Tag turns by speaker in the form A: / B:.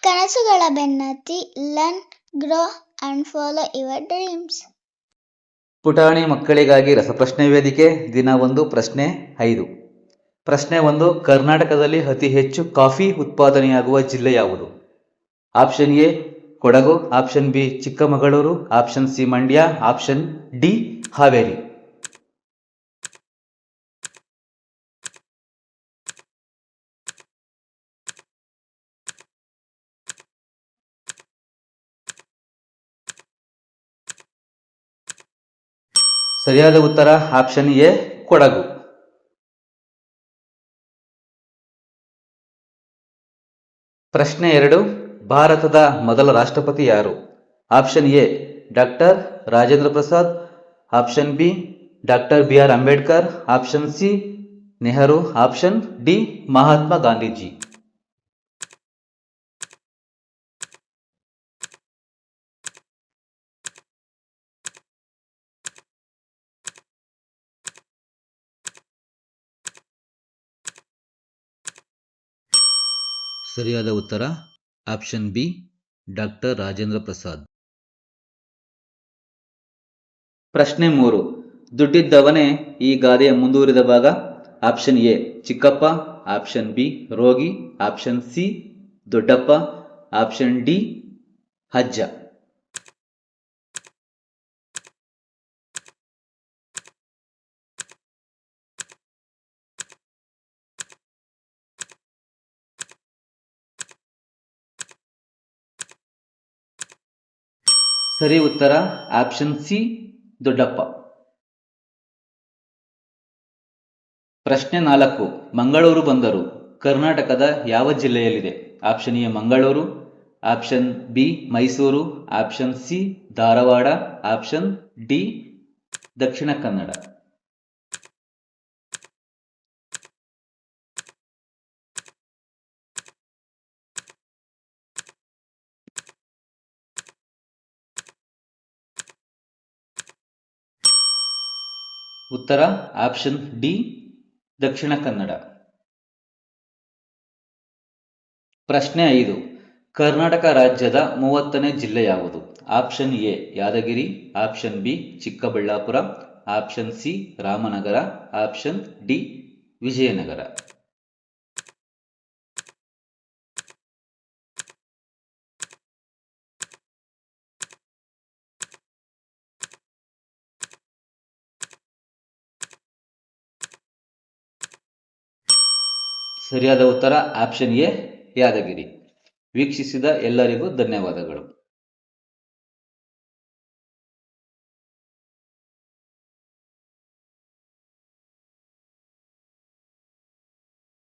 A: ಕನಸುಗಳ ಬೆನ್ನತ್ತಿ learn, grow and follow your dreams.
B: ಪುಟಾಣಿ ಮಕ್ಕಳಿಗಾಗಿ ರಸಪ್ರಶ್ನೆ ವೇದಿಕೆ. ದಿನ 1 ಪ್ರಶ್ನೆ 5. ಪ್ರಶ್ನೆ 1. ಕರ್ನಾಟಕದಲ್ಲಿ ಅತಿ ಹೆಚ್ಚು ಕಾಫಿ ಉತ್ಪಾದನೆಯಾಗುವ ಜಿಲ್ಲೆ ಯಾವುದು? Option A Kodagu, option B Chikkamagaluru, option C Mandya, option D Haveri. ಸರಿಯಾದ ಉತ್ತರ ಆಪ್ಷನ್ ಎ ಕೊಡಗು. ಪ್ರಶ್ನೆ 2. ಭಾರತದ ಮೊದಲ ರಾಷ್ಟ್ರಪತಿ ಯಾರು? Option A doctor Rajendra Prasad, option B doctor B R Ambedkar, option C Nehru, option D Mahatma Gandhiji. ಸರಿಯಾದ ಉತ್ತರ option B doctor Rajendra Prasad. ಪ್ರಶ್ನೆ 3. ದುಡ್ಡಿದ್ದವನೇ ಈ ಗಾದೆಯ ಮುಂದುವರಿದ ಭಾಗ. ಆಪ್ಷನ್ ಎ ಚಿಕ್ಕಪ್ಪ, ಆಪ್ಷನ್ ಬಿ ರೋಗಿ, ಆಪ್ಷನ್ ಸಿ ದೊಡ್ಡಪ್ಪ, ಆಪ್ಷನ್ ಡಿ ಅಜ್ಜ. ಸರಿ ಉತ್ತರ ಆಪ್ಷನ್ ಸಿ ದೊಡ್ಡಪ್ಪ. ಪ್ರಶ್ನೆ 4. ಮಂಗಳೂರು ಬಂದರು ಕರ್ನಾಟಕದ ಯಾವ ಜಿಲ್ಲೆಯಲ್ಲಿದೆ? Option A Mangaluru, option B Mysuru, option C Dharwad, option D Dakshina Kannada. ಉತ್ತರ ಆಪ್ಷನ್ ಡಿ ದಕ್ಷಿಣ ಕನ್ನಡ. ಪ್ರಶ್ನೆ 5. ಕರ್ನಾಟಕ ರಾಜ್ಯದ 30ನೇ ಜಿಲ್ಲೆ ಯಾವುದು? Option A Yadgir, option B Chikkaballapur, option C Ramanagara, option D Vijayanagara. ಸರಿಯಾದ ಉತ್ತರ ಆಪ್ಷನ್ ಎ ಯಾದಗಿರಿ. ವೀಕ್ಷಿಸಿದ ಎಲ್ಲರಿಗೂ ಧನ್ಯವಾದಗಳು.